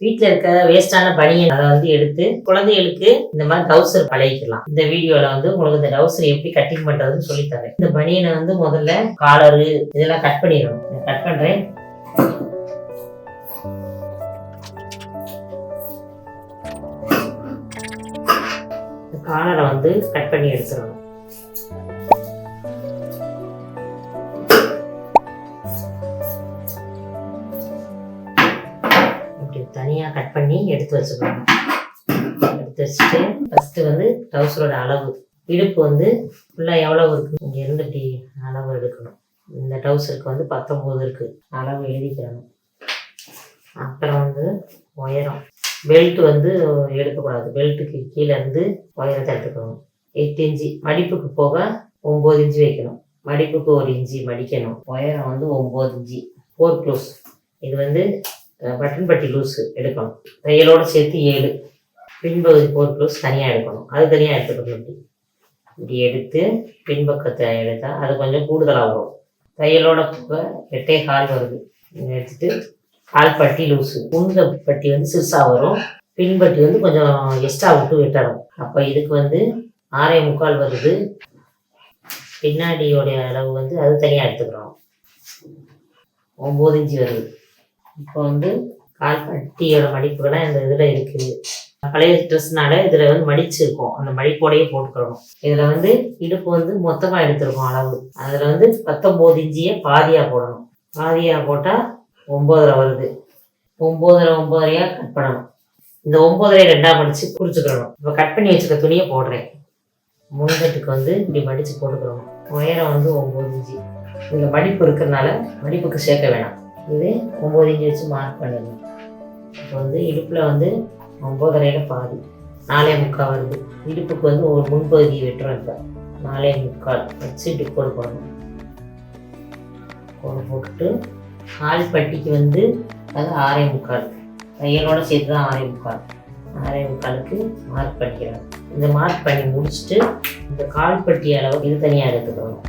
வீட்டில் இருக்க வேஸ்டான பனியன் அதை வந்து எடுத்து குழந்தைகளுக்கு இந்த மாதிரி டவுசர் பழகிக்கலாம். இந்த வீடியோல வந்து உங்களுக்கு இந்த டவுசர் எப்படி கட்டிங் பண்றதுன்னு சொல்லித்தரேன். இந்த பனியனை வந்து முதல்ல காலரு இதெல்லாம் கட் பண்ணிடணும். கட் பண்றேன். காலரை வந்து கட் பண்ணி எடுத்துடணும். தனியாக கட் பண்ணி எடுத்து வச்சுக்கணும். எடுத்து வச்சுட்டு ஃபஸ்ட்டு வந்து டவுசரோட அளவு இடுப்பு வந்து ஃபுல்லாக எவ்வளோ இருக்குது இங்கே இருந்து இப்படி அளவு எடுக்கணும். இந்த டவுசருக்கு வந்து 19 இருக்குது, அளவு எழுதிக்கிறணும். அப்புறம் வந்து உயரம் பெல்ட் வந்து எடுக்கக்கூடாது. பெல்ட்டுக்கு கீழே இருந்து உயரத்தை எடுத்துக்கணும். 8 இன்ச்சு மடிப்புக்கு போக 9 இன்ச்சு வைக்கணும். மடிப்புக்கு 1 இன்ச்சு மடிக்கணும். உயரம் வந்து 9 இன்ச்சு. 4 க்ளோஸ். இது வந்து பட்டன் பட்டி லூஸு எடுக்கணும். தையலோடு சேர்த்து 7. பின்பகுதி 4 க்ளோஸ் தனியாக எடுக்கணும். அது தனியாக எடுத்துக்கணும். இப்படி எடுத்து பின்பக்கத்தை எடுத்தால் அது கொஞ்சம் கூடுதலாக வரும். தையலோட போக 8.25 வருது. எடுத்துட்டு கால் பட்டி லூஸு. முந்த பட்டி வந்து சிறுசாக வரும். பின்பட்டி வந்து கொஞ்சம் எக்ஸ்ட்ரா விட்டு வெட்டணும். அப்போ இதுக்கு வந்து 6.25 வருது. பின்னாடியோடைய அளவு வந்து அது தனியாக எடுத்துக்கிறோம். 9 இன்ச்சு வருது. இப்போ வந்து கால் பட்டியோட மடிப்புகள்லாம் இந்த இதில் இருக்குது. பழைய ட்ரெஸ்னால இதில் வந்து மடிச்சிருக்கோம். அந்த மடிப்போடையே போட்டுக்கிறோம். இதில் வந்து இடுப்பு வந்து மொத்தமாக எடுத்துருக்கோம் அளவு. அதில் வந்து 19 இன்ச்சியை பாதியாக போடணும். பாதியாக போட்டால் 9.5 வருது. 9.5 கட் பண்ணணும். இந்த 9.5 2ஆக மடித்து குறிச்சுக்கிறணும். இப்போ கட் பண்ணி வச்சுக்க துணியை போடுறேன். முன்கட்டுக்கு வந்து இப்படி மடித்து போட்டுக்கிறோம். உயரம் வந்து 9 இன்ச்சு. இதில் மடிப்பு இருக்கிறதுனால மடிப்புக்கு சேர்க்க வேணாம். இது 9 இன்ச்சு வச்சு மார்க் பண்ணிடணும். இப்போ வந்து இடுப்பில் வந்து 9.5 பாதி 4.25 வருது. இடுப்புக்கு வந்து ஒரு முன்பகுதி வெட்டுறோம். இப்போ 4.25 வச்சு இப்படி கோடு போடணும். கோடு போட்டுட்டு கால் பட்டிக்கு வந்து அது 6.25 தையலோட சேர்த்து தான் 6.25 மார்க் பண்ணிக்கிறோம். இந்த மார்க் பண்ணி முடிச்சுட்டு இந்த கால் பட்டி அளவு இது தனியாக எடுத்துக்கணும்.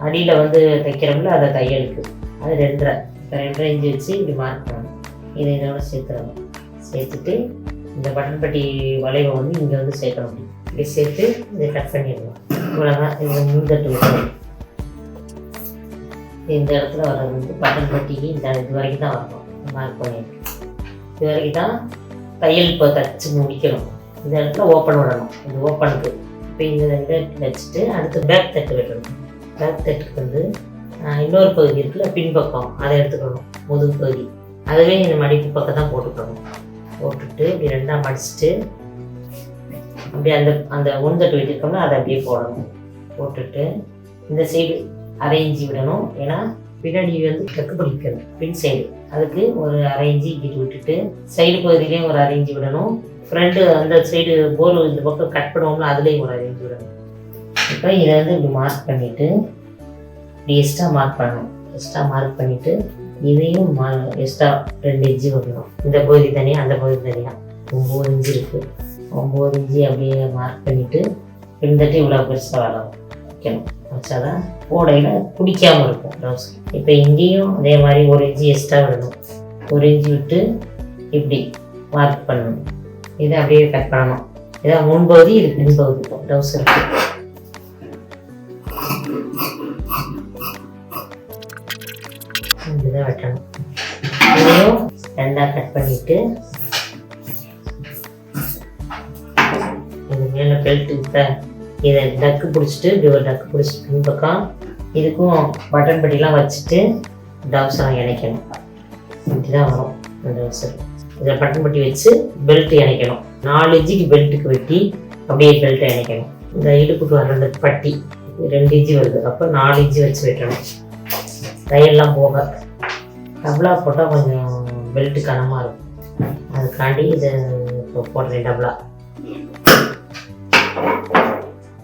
அடியில் வந்து தைக்கிறோம்ல அதை தையலுக்கு அது 2.5 இன்ச்சு வச்சு இப்படி மார்க் பண்ணணும். இதை இதோட சேர்த்துறணும். சேர்த்துட்டு இந்த பட்டன் பட்டி வளைவை வந்து இங்கே வந்து சேர்க்கணும். இப்படி சேர்த்து இதை கட் பண்ணிடணும். இவ்வளோதான். இந்த முன்தட்டு வைக்கணும். இந்த இடத்துல வர்றது வந்து பட்டன் பட்டிக்கு இந்த இது வரைக்கும் தான் வரணும். மார்க் பண்ணிடணும். இது வரைக்கும் தான் தையல் இப்போ தச்சு முடிக்கணும். இந்த இடத்துல ஓப்பன் விடணும். இந்த ஓப்பனுக்கு இப்போ இந்த இதை வச்சுட்டு அடுத்து பேக் தட்டு வெட்டணும். பேக் தட்டுக்கு வந்து இன்னொரு பகுதி இருக்குல்ல பின்பக்கம் அதை எடுத்துக்கணும். முதுகு பகுதி அதுவே இந்த மடிப்பு பக்கம் தான் போட்டுக்கணும். போட்டுட்டு இப்படி 2ஆக மடிச்சுட்டு அப்படியே அந்த உண்தட்டு வெட்டிருக்கோம்னா அதை அப்படியே போடணும். போட்டுட்டு இந்த சைடு 1/2 இன்ச்சு விடணும். ஏன்னா பின்னாடி வந்து கக்கு பிடிக்கணும். பின் சைடு அதுக்கு ஒரு 1/2 இன்ச்சு இங்கிட்டு விட்டுட்டு சைடு பகுதியிலையும் ஒரு 1/2 இன்ச்சு விடணும். ஃப்ரண்ட்டு அந்த சைடு போர் இந்த பக்கம் கட் பண்ணுவோம்னா அதுலேயும் ஒரு 1/2 இன்ச்சு விடணும். இப்போ இதை வந்து இப்படி மார்க் பண்ணிவிட்டு இப்படி எக்ஸ்ட்ரா மார்க் பண்ணணும். எக்ஸ்ட்ரா மார்க் பண்ணிவிட்டு இதையும் எக்ஸ்ட்ரா 2 இன்ச்சு வரணும். இந்த பகுதி தனியாக அந்த பகுதி தனியாக 9 இன்ச்சு இருக்குது. 9 இன்ச்சு அப்படியே மார்க் பண்ணிவிட்டு பின்தட்டு இவ்வளோ பெருசாக வைக்கணும். வச்சாதான் போடையில் பிடிக்காமல் இருக்கும் ப்ளவுஸ். இப்போ இங்கேயும் அதே மாதிரி 1 இன்ச்சு எக்ஸ்ட்ரா விடணும். 1 இன்ச்சு விட்டு இப்படி மார்க் பண்ணணும். இதை அப்படியே கட் பண்ணணும். இதான் முன்பகுதி, இது பின்பகுதி ப்ளவுஸ் இருக்குது. இப்படிதான் வெட்டணும். இதையும் 2ஆக கட் பண்ணிட்டு இது மேலே பெல்ட் இப்போ இதை டக்கு பிடிச்சிட்டு இப்படி ஒரு டக்கு பிடிச்சிட்டு பின்பக்கம் இதுக்கும் பட்டன் பட்டிலாம் வச்சுட்டு டவுசரை இணைக்கணும். இப்படி தான் வரும் இந்த டவுசர். இதில் பட்டன் பட்டி வச்சு பெல்ட் இணைக்கணும். 4 இன்ச்சுக்கு பெல்ட்டுக்கு வெட்டி அப்படியே பெல்ட்டை இணைக்கணும். இந்த இடுப்புக்கு வர்ற பட்டி 2 இன்ச்சு வருது. அப்போ 4 இன்ச்சு வச்சு வெட்டணும். தையெல்லாம் போக டபுளா போட்டால் கொஞ்சம் பெல்ட்டு கனமாக இருக்கும். அதுக்காண்டி இதை இப்போ போடுறேன் டபுளா.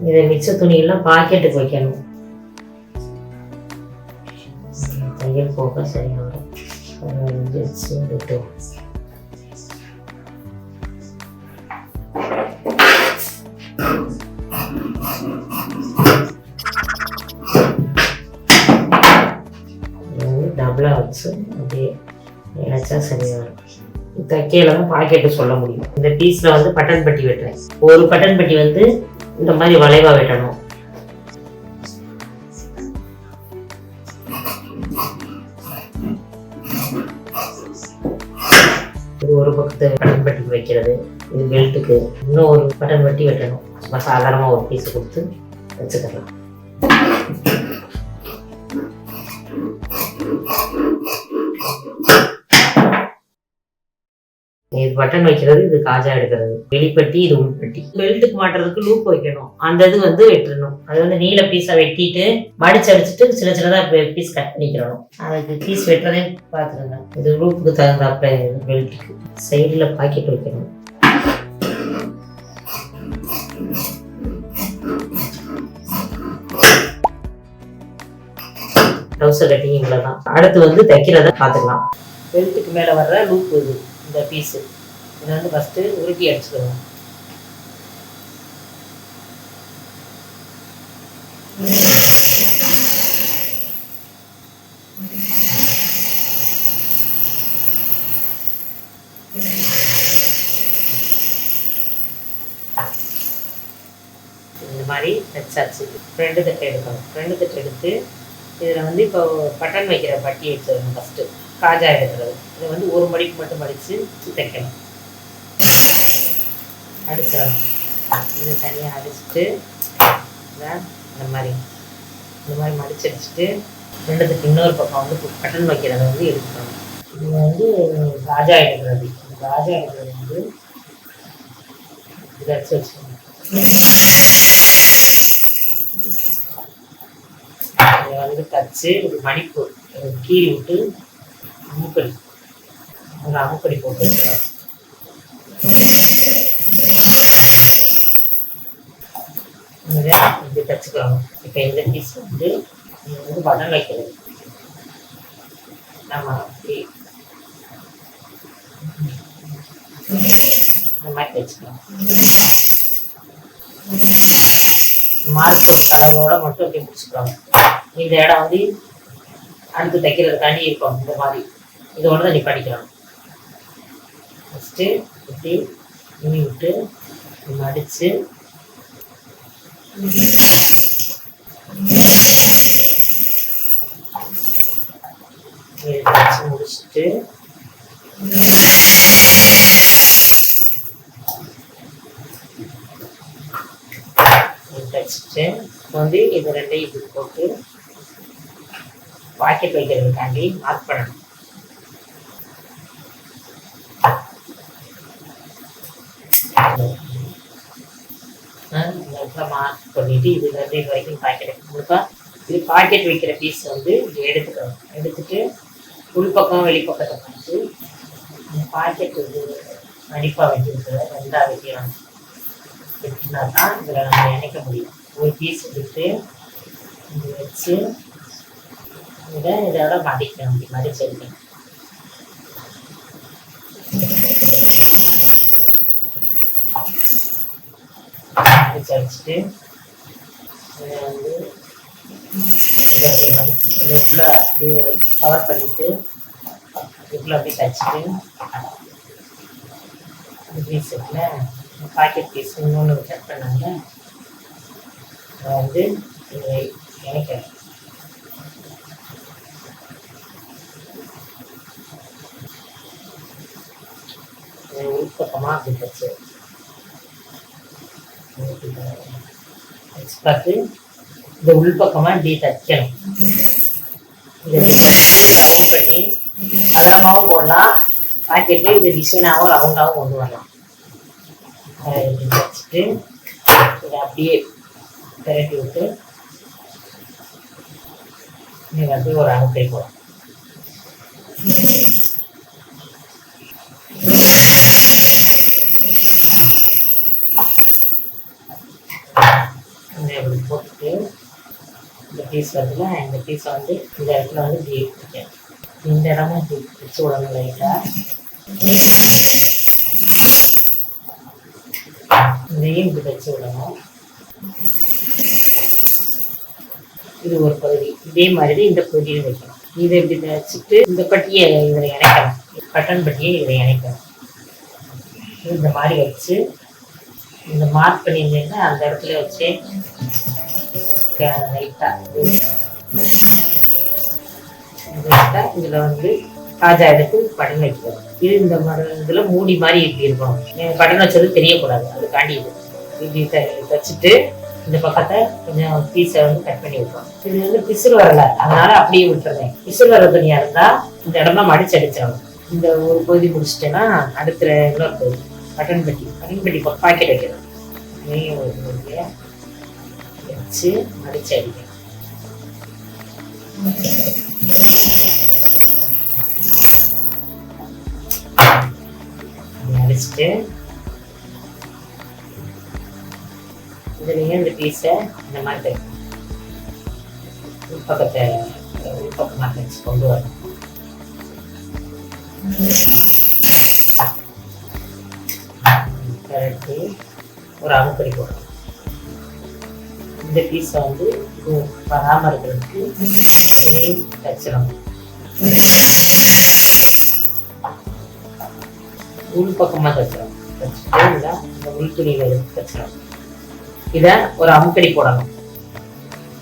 இதை மிச்ச துணியெல்லாம் பாக்கெட்டுக்கு வைக்கணும். தையல் போக சரியாக வரும். வச்சு விட்டுவோம். டபுளாக வச்சு அப்படியே இணைச்சா சரியாக வரும். தைக்கையில தான் பாக்கெட்டு சொல்ல முடியும். இந்த பீஸ்ல வந்து பட்டன் பட்டி வெட்டுறேன். ஒரு பட்டன் பட்டி வந்து இந்த மாதிரி வளைவா வெட்டணும். இது ஒரு பக்கத்து பட்டன் பட்டிக்கு வைக்கிறது, இது பெல்ட்டுக்கு. இன்னும் ஒரு பட்டன் பட்டி வெட்டணும். சாதாரணமா ஒரு பீஸ் கொடுத்து வச்சுக்கலாம். இது பட்டன் வைக்கிறது, இது காஜா எடுக்கிறது. வெளிப்பட்டி, இது உள்பட்டி. பெல்ட்டுக்கு மாட்டுறதுக்கு லூப் வைக்கணும். அந்த இது வந்து வெட்டணும். அது வந்து நீல பீஸா வெட்டிட்டு மடிச்சு அடிச்சுட்டு சின்ன சின்னதா பீஸ் கட் பண்ணிக்கிறணும். அதுக்கு பீஸ் வெட்டுறதே பார்த்துருங்க. இது லூப்புக்கு தகுந்தாப்புல பெல்ட்டுக்கு சைடுல பாக்கெட் வைக்கணும். ட்ரவுசர் கட்டிங் இவ்வளவுதான். அடுத்து வந்து தைக்கிறத பார்த்துக்கலாம். பெல்ட்டுக்கு மேல வர்ற லூப் இது, இந்த பீஸு. இதை வந்து ஃபஸ்ட்டு உருட்டி அடிச்சுக்கணும். இந்த மாதிரி தைச்சாச்சு. ஃப்ரெண்டு தட்டை எடுக்கணும். ஃப்ரெண்டு தட்டை எடுத்து இதில் வந்து இப்போ பட்டன் வைக்கிற பட்டி எடுத்துக்கணும். ஃபஸ்ட்டு காஜா எடுக்கிறது. இதை வந்து ஒரு மடிக்கு மட்டும் மடித்து தைக்கணும். அடிச்சிடணும். இது தனியாக அடிச்சுட்டு இந்த மாதிரி மடிச்சு அடிச்சுட்டு ரெண்டுத்துக்கு இன்னொரு பக்கம் வந்து பட்டன் வைக்கிறத வந்து எடுத்துக்கணும். இது வந்து காஜா எடுக்கிறது. இந்த காஜா எடுக்கிறது வந்து இதை அடிச்சு வச்சுக்கணும். இதை வந்து தச்சு ஒரு மடிப்பு கீறி விட்டு அமுக்கடி, ஒரு அமுக்கடி போட்டு வச்சுக்கலாம். இப்படி தச்சுக்கிறோம். இப்போ இந்த பீஸ் வந்து பட்டன் வைக்கிறது. நம்ம அப்படி இந்த மாதிரி தைச்சுக்கலாம். மார்க் அளவோட மட்டும் அப்படி முடிச்சுக்கிறோம். இந்த இடம் வந்து அடுத்து தைக்கிறதுக்காண்டி இருக்கும். இந்த மாதிரி இதோட தான் நீ படிக்கிறோம். ஃபஸ்ட்டு இப்படி துணி விட்டு மடித்து முடிச்சுட்டு தைச்சிட்டு வந்து இது ரெண்டையும் இப்படி போட்டு பாக்கெட் வைக்கிறதுக்காண்டி மார்க் பண்ணணும். மார்க் பண்ணிட்டு இது ரெண்டு வரைக்கும் பாக்கெட் கொடுப்பா. இது பாக்கெட் வைக்கிற பீஸ் வந்து எடுத்துக்கணும். எடுத்துட்டு உள்பக்கம் வெளிப்பக்கத்தை பார்த்து பாக்கெட் வந்து மடிப்பாக வச்சுருக்கிற ரெண்டாக வைக்கலாம். வெட்டினா தான் இதில் நம்ம இணைக்க முடியும். ஒரு பீஸ் எடுத்து இது வச்சு இதோட மடிக்கணும். அப்படி மடிச்சு எடுக்கணும். மடிச்சு அடிச்சுட்டு இதை வந்து இதுக்குள்ள அப்படியே கவர் பண்ணிட்டு இதுக்குள்ள அப்படியே தச்சுட்டு பீஸ் இருக்குல்ல, பாக்கெட் பீஸ் இன்னொன்று கட் பண்ணாங்க, அதை வந்து இதை இணைக்கணும். உள்பக்கமாக அப்படி தச்சு பார்த்து இந்த உள்பக்கமாக இப்படி தைக்கணும். இதை ரவுண்ட் பண்ணி பதனமாகவும் போடலாம். பாக்கெட்டு இது டிசைனாகவும் ரவுண்டாகவும் கொண்டு வரலாம். இப்படி தைச்சிட்டு இதை அப்படியே திரட்டி விட்டு நீங்கள் அப்படியே ஒரு அமுக்கை போடலாம். இப்படி போட்டுட்டு இந்த பீஸ் வருதுல, இந்த பீஸை வந்து இந்த இடத்துல வந்து இப்படி எடுத்துக்கேன். இந்த இடமும் இப்படி பிடிச்சி விடணும் லைட்டாக. இதையும் இப்படி வச்சு விடணும். இது ஒரு பகுதி. இதே மாதிரி இந்த பகுதியும் வைக்கணும். இதை இப்படி வச்சுட்டு இந்த பட்டியை இதில் இணைக்கணும். பட்டன் பட்டியை இதில் இணைக்கணும். இந்த மாதிரி வச்சு இந்த மார்க் பண்ணியிருந்தீங்கன்னா அந்த இடத்துல வச்சு லைட்டாக இதில் வந்து காஜா எடுத்து பட்டன் வைக்கிறோம். இது இந்த மாதிரி இதில் மூடி மாதிரி இப்படி இருக்கணும். நீங்கள் பட்டன் வச்சது தெரியக்கூடாது, அதுக்காண்டி இது இப்படி வச்சுட்டு இந்த பக்கத்தை கொஞ்சம் பீஸை வந்து கட் பண்ணி விட்டுறோம். இது வந்து பிசுறு வரலை, அதனால அப்படியே விட்டுறேன். பிசுறு வர துணியாக இருந்தால் இந்த இடம்லாம் மடிச்சு அடிச்சிடணும். இந்த ஒரு பகுதி முடிச்சிட்டேன்னா அடுத்த இன்னொரு பகுதி பட்டன் பெட்டி பாக்கெட் வைக்கணும். அதையும் ஒரு பகுதியை வச்சு மடிச்சு அடிக்கணும். அடிச்சுட்டு இதுலேயும் இந்த பீஸை இந்த மாதிரி உள்பக்கமாக வச்சு கொண்டு வரணும். கரெக்டு ஒரு அமுக்கடி போடணும். இந்த பீஸை வந்து வராமல் இருக்கிறதுக்கு தச்சிடணும். உள் பக்கமாக தச்சிடணும். தச்சுட்டு இந்த உள் துணியில் எடுத்து தச்சிடணும். இதை ஒரு அமுக்கடி போடணும்.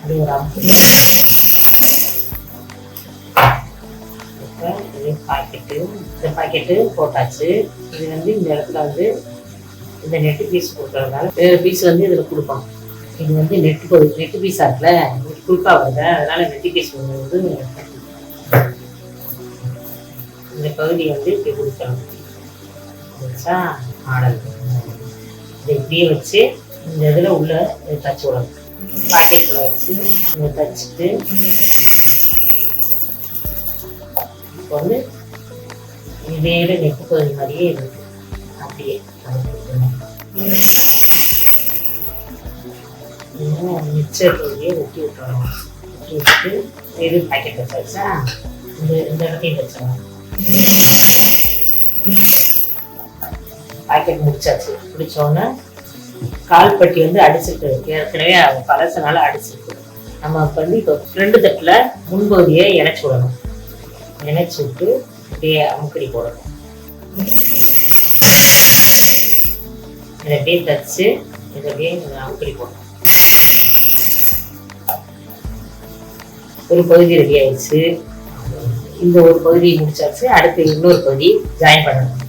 அது ஒரு அமுக்கடி. பாக்கெட்டு இந்த பாக்கெட்டு போட்டாச்சு. இது வந்து இந்த இடத்துல வந்து இந்த நெட்டு பீஸ் கொடுக்கறதுனால வேறு பீஸ் வந்து இதில் கொடுக்கணும். இது வந்து நெட்டு பீஸாக இருக்குல்ல, குறுக்காக வருது, அதனால நெட்டு பீஸ் வந்து இந்த பகுதி வந்து இப்படி கொடுக்கணும். வச்சா மாடல் இதை இப்படியே வச்சு இந்த இதில் உள்ள தச்சு விடணும். பாக்கெட்டில் வச்சு இதை தச்சுட்டு இப்போ வந்து இதே நெட்டு பகுதி மாதிரியே இருக்கு. அப்படியே மிக்சர் பகுதியை ஒட்டி விட்டுறோம். ஒட்டி விட்டுட்டு இது பாக்கெட் வச்சா இந்த இடத்தையும் வச்சிடலாம். பாக்கெட் முடிச்சாச்சு. பிடிச்சோன்னே கால்பட்டி வந்து அடிச்சிருக்கு, ஏற்கனவே பழசனால அடிச்சிருக்கு. நம்ம வந்து இப்போ ஃப்ரெண்டு தட்டில் முன்பகுதியை இணைச்சி விடணும். இணைச்சி விட்டு அப்படியே அமுக்கடி போடணும். இதை அப்படியே தச்சு இதை அப்படியே அமுக்கடி போடணும். ஒரு பகுதி ரெடி ஆயிடுச்சு. இந்த ஒரு பகுதி முடிச்சாச்சு. அடுத்து இன்னொரு பகுதி ஜாயின் பண்ணணும்.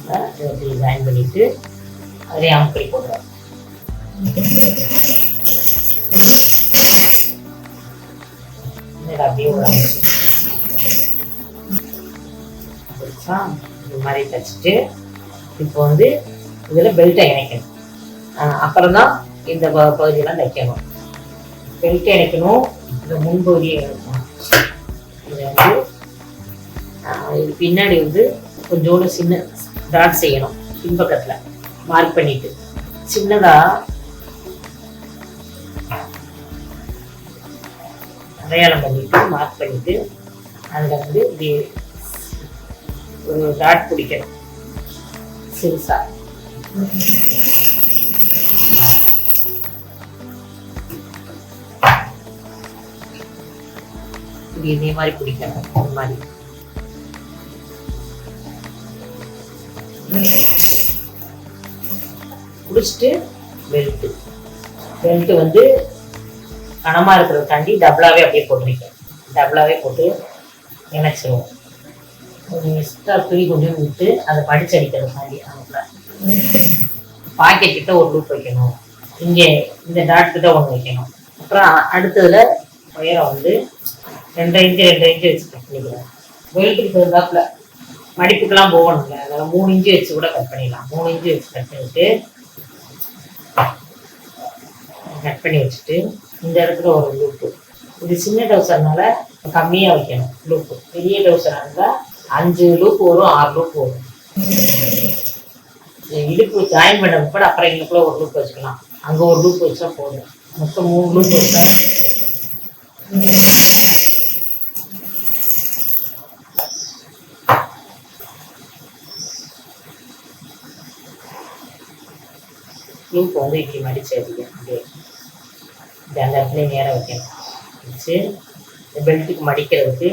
அப்படி ஜாயின் பண்ணிட்டு அதே அமுக்கடி போடுறோம். அப்படியே ஒரு இந்த மாதிரி தச்சுட்டு இப்போ வந்து இதில் பெல்ட்டை இணைக்கணும். அப்புறம் தான் இந்த பகுதியெல்லாம் தைக்கணும். பெல்ட்டை இணைக்கணும். இந்த முன்பகுதியை இணைக்கணும். இதை வந்து இது பின்னாடி வந்து கொஞ்சோண்டு சின்ன டாட் செய்யணும். பின்பக்கத்தில் மார்க் பண்ணிட்டு சின்னதாக அடையாளம் பண்ணிட்டு மார்க் பண்ணிட்டு அதில் வந்து இப்படி ஒரு டாட் பிடிக்கணும் சிறுசா. இப்படி இதே மாதிரி பிடிக்கணும். இந்த மாதிரி பிடிச்சிட்டு பெல்ட்டு வந்து கனமாக இருக்கிறதுக்காண்டி டபுளாகவே அப்படியே போட்டிருக்கேன். டபுளாகவே போட்டு இணைச்சிருவோம். கொஞ்சம் எக்ஸ்ட்ரா துணி கொஞ்சம் விட்டு அதை மடிச்சு அடிக்கிறதுக்காண்டி அவங்கள பாக்கெட் கிட்ட ஒரு லூப் வைக்கணும். இங்கே இந்த டாட் கிட்ட ஒன்று வைக்கணும். அப்புறம் அடுத்ததுல உயரம் வந்து 2 இன்ச்சு வச்சு கட் பண்ணிக்கிறேன். பெல்ட்டுக்கு தகுந்தாப்புல மடிப்புக்கெல்லாம் போகணும்ல, அதனால 3 இன்ச்சு வச்சு கூட கட் பண்ணிடலாம். 3 இன்ச்சு வச்சு கட் பண்ணி வச்சுட்டு இந்த இடத்துல ஒரு லூப்பு. இது சின்ன டவுசர்னால கம்மியாக வைக்கணும் லூப்பு. பெரிய டவுசராக இருந்தால் 5 லூப் வரும், 6 லூப் வரும். இடுப்பு ஜாயின் பண்ண கூட அப்புறம் எங்களுக்குள்ள ஒரு லூப் வச்சுக்கலாம். அங்கே ஒரு லூப் வச்சா போதும். மொத்தம் 3 லூப் வச்சா லூப் வந்து இப்படி மடிச்சு அடிக்கணும். அப்படியே இந்த அந்த இடத்துல நேரம் வைக்கணும். வச்சு இந்த பெல்ட்டுக்கு மடிக்கிறதுக்கு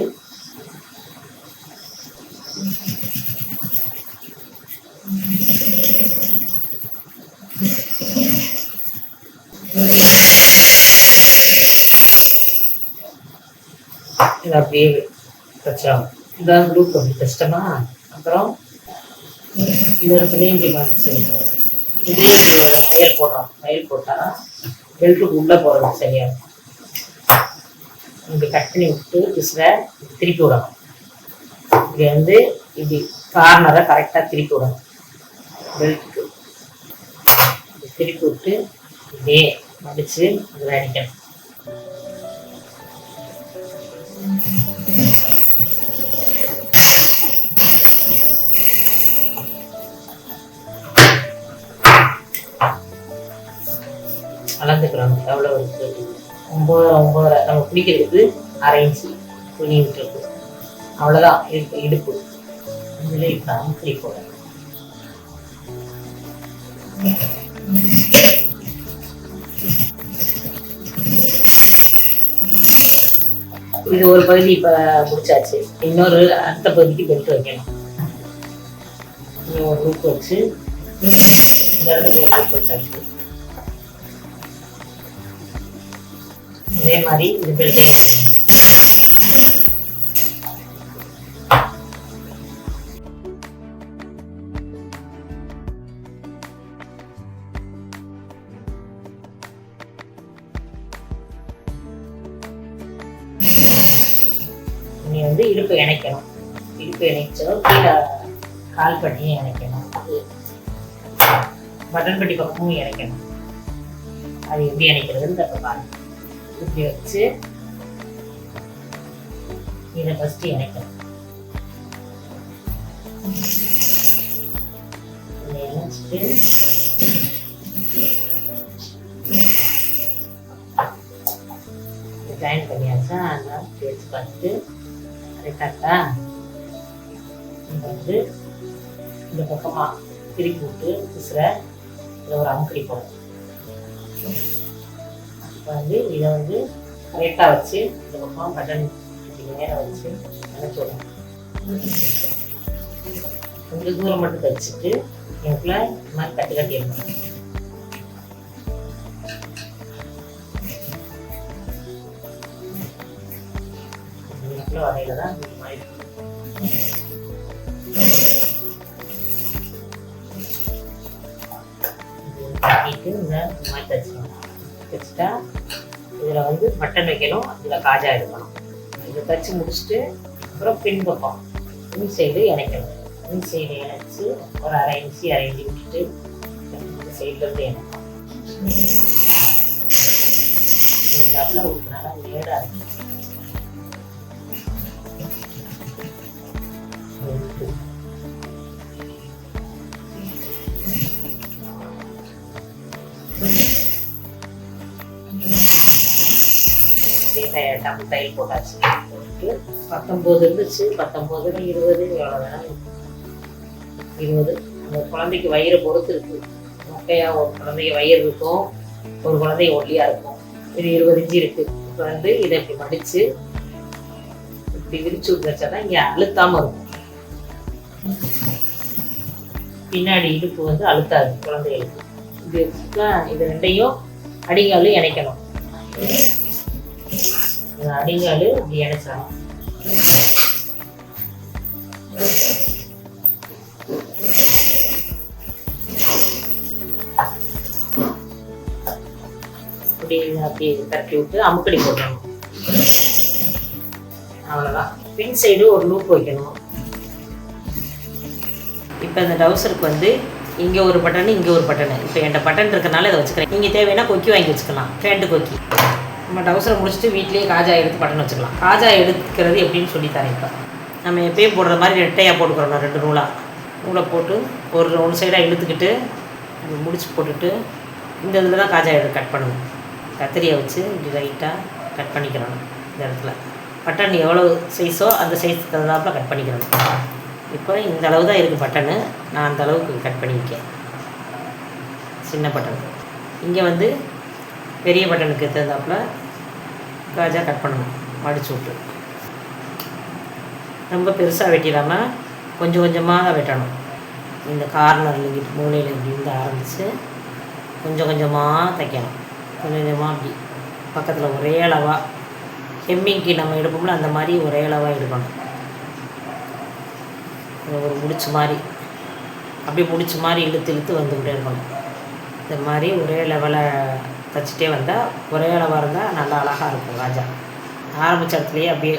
இதை அப்படியே தைச்சிடும். இந்த குரூப் அப்படி தைச்சிட்டோமா, அப்புறம் இந்த இடத்துலையும் இப்படி மடிச்சு இதையும் இப்படி தையல் போடுறோம். தையல் போட்டால் பெல்ட்டுக்கு உள்ளே போகிறது சரியாக இருக்கும். இப்படி கட் பண்ணி விட்டு பிசுரை திருப்பி விடணும். இப்படி வந்து இப்படி கார்னரை கரெக்டாக திருப்பி விடணும். பெல்ட்டுக்கு திருப்பி விட்டு இப்படியே மடித்து இதில் அடிக்கணும். அளந்துக்கிறோம் எவ்வளோ இருக்குது. 9.5 நம்ம பிடிக்கிறதுக்கு 1/2 இன்ச்சு துணி விட்டுருக்கு. அவ்வளோதான் இருக்கு இடுப்பு. இதில் இப்போ அமுக்கி போடணும். இது ஒரு பகுதி இப்போ முடிச்சாச்சு. இன்னொரு அடுத்த பகுதிக்கு பெல்ட் வைக்கணும். ஒரு ரூப் வச்சு இந்த இடத்துக்கு ஒரு ரூப் வச்சாச்சு. இதே மாதிரி இது பெல்ட்டை நீ வந்து இடுப்பு இணைக்கணும். இடுப்பு இணைச்சோ கீழே கால் பண்ணியும் இணைக்கணும். பட்டன் பட்டி பக்கமும் இணைக்கணும். அது எப்படி இணைக்கிறதுன்னு தப்பு பாருங்க. இப்படி வச்சு இதை ஃபஸ்ட்டு இணைக்கணும். இதை இணைச்சிட்டு ஜாயின் பண்ணியாச்சா, அதெல்லாம் வச்சு பார்த்துட்டு கரெக்டாக இதை வந்து இந்த பக்கமாக திருப்பி விட்டு பிசுரை இதை ஒரு அமுக்கடி போடணும். இப்போ வந்து இதை வந்து கரெக்டாக வச்சு இந்த பக்கம் பட்டன் நேரம் வச்சு நினச்சி விடணும். கொஞ்சம் தூரம் மட்டும் தைச்சிட்டு எனக்குள்ள இந்த மாதிரி கட்டி கட்டிடணும். எனக்குள்ள வரையில தான் இந்த மாதிரி கட்டிட்டு இந்த மாதிரி தைச்சிடணும். தைச்சிட்டா இதில் வந்து பட்டன் வைக்கணும். இதில் காஜா எடுக்கணும். இதை தைச்சி முடிச்சுட்டு அப்புறம் பின்பக்கம் பின் சைடு இணைக்கணும். பின் சைடு இணைச்சி ஒரு 1/2 இன்ச்சு விட்டுட்டு இந்த சைட்லேருந்து இணைக்கணும். இந்த டப்பில் ஊற்றினால நேராக இருக்கும். தையல் போட்டாச்சு. 19 இருந்துச்சு. 19, 20 எவ்வளோ வேணாலும் 20. அந்த குழந்தைக்கு வயிறு பொறுத்து இருக்கு. மொட்டையா ஒரு குழந்தைக்கு வயிறு இருக்கும், ஒரு குழந்தை ஒல்லியா இருக்கும். இது 20 இன்ச்சு இருக்கு. இப்போ வந்து இதை இப்படி மடிச்சு இப்படி விரிச்சு விட்டுச்சாதான் இங்கே அழுத்தாம இருக்கும். பின்னாடி இடுப்பு வந்து அழுத்தாது குழந்தைகளுக்கு. இது ரெண்டையும் அடிங்காலும் இணைக்கணும். அடிங்காலு இப்படி இணைச்சிடணும். இப்படி அப்படியே தட்டி விட்டு அமுக்கடி போடணும். அவ்வளோதான். பின் சைடு ஒரு லூப் வைக்கணும். இப்போ இந்த டவுசருக்கு வந்து இங்கே ஒரு பட்டனு, இங்கே ஒரு பட்டனு. இப்போ என்கிட்ட பட்டன் இருக்கிறனால இதை வச்சுக்கிறேன். நீங்கள் தேவைன்னா கொக்கி வாங்கி வச்சுக்கலாம். பேண்ட் கொக்கி. நம்ம டவுசரை முடிச்சுட்டு வீட்லேயே காஜா எடுத்து பட்டன் வச்சுக்கலாம். காஜா எடுக்கிறது எப்படின்னு சொல்லித்தரேன். இப்போ நம்ம எப்பயும் போடுற மாதிரி ரெட்டையாக போட்டுக்கிறோம். 2 நூலை போட்டு ஒரு சைடாக இழுத்துக்கிட்டு முடிச்சு போட்டுட்டு இந்த இதில் தான் காஜா எடுத்து கட் பண்ணணும். கத்திரியை வச்சு இப்படி லைட்டாக கட் பண்ணிக்கிறோம். இந்த இடத்துல பட்டன் எவ்வளோ சைஸோ அந்த சைஸுக்கு தகுந்தாப்பில் கட் பண்ணிக்கிறோம். இப்போ இந்த அளவு தான் இருக்குது பட்டனு. நான் அந்த அளவுக்கு கட் பண்ணியிருக்கேன். சின்ன பட்டன். இங்கே வந்து பெரிய பட்டனுக்கு தகுந்தாப்பில் காஜா கட் பண்ணணும். மடிச்சு விட்டு ரொம்ப பெருசாக வெட்டிடாமல் கொஞ்சம் கொஞ்சமாக தான் வெட்டணும். இந்த கார்னரில் மூலையில் இப்படி ஆரம்பித்து கொஞ்சம் கொஞ்சமாக தைக்கணும். கொஞ்சம் கொஞ்சமாக அப்படி பக்கத்தில் ஒரே அளவாக ஹெம்மிங்க்கு நம்ம எடுப்போம்ல அந்த மாதிரி ஒரே அளவாக எடுக்கணும். ஒரு முடிச்சு மாதிரி அப்படியே முடிச்சு மாதிரி இழுத்து இழுத்து வந்துக்கிட்டே இருக்கணும். இந்த மாதிரி ஒரே லெவலில் தைச்சிட்டே வந்தால் ஒரே அளவாக இருந்தால் நல்லா அழகாக இருக்கும் காஜா. ஆரம்பித்த இடத்துலையே அப்படியே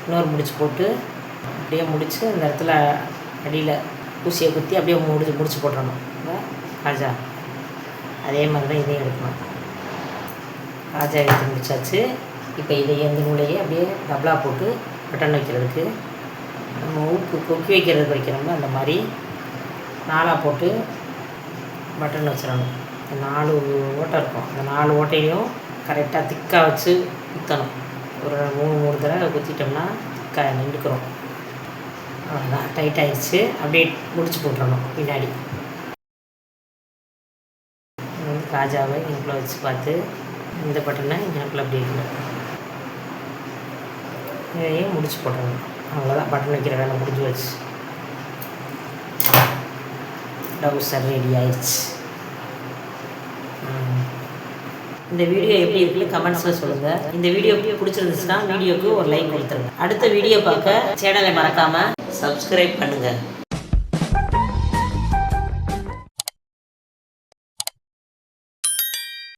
இன்னொரு முடிச்சு போட்டு அப்படியே முடித்து அந்த இடத்துல அடியில் ஊசியை குத்தி அப்படியே முடிச்சு போட்டுறணும் காஜா. அதே மாதிரி தான் இதையும் எடுக்கணும். காஜா எடுத்து முடிச்சாச்சு. இப்போ இதை எந்த நூலையே அப்படியே டபுளாக போட்டு பட்டன் வைக்கிறதுக்கு நம்ம உப்பு கொக்கி வைக்கிறதுக்கு வைக்கிறோம்னா அந்த மாதிரி 4 போட்டு பட்டன் வச்சிடணும். 4 ஓட்டை இருக்கும். அந்த 4 ஓட்டையிலையும் கரெக்டாக திக்காக வச்சு குத்தணும். ஒரு 3 தடவை குத்திட்டோம்னா திக்காக நின்றுக்கிறோம். அவ்வளோதான், டைட் ஆகிடுச்சு. அப்படியே முடிச்சு போட்டுறணும் பின்னாடி. காஜாவை இங்கேக்குள்ளே வச்சு பார்த்து இந்த பட்டனை இங்கேக்குள்ளே அப்படி இருக்கணும். இதையும் முடிச்சு போட்டுறணும். அவ்வளோதான், பட்டன் வைக்கிற வேலை முடிஞ்சு வச்சு. ட்ரவுசர் ரெடி ஆயிடுச்சு. இந்த வீடியோ எப்படி இருக்குன்னு கமெண்ட்ஸில் சொல்லுங்கள். இந்த வீடியோ பிடிச்சிருந்துச்சுன்னா வீடியோக்கு ஒரு லைக் கொடுத்துருங்க. அடுத்த வீடியோ பார்க்க சேனலை மறக்காமல் சப்ஸ்கிரைப் பண்ணுங்கள்.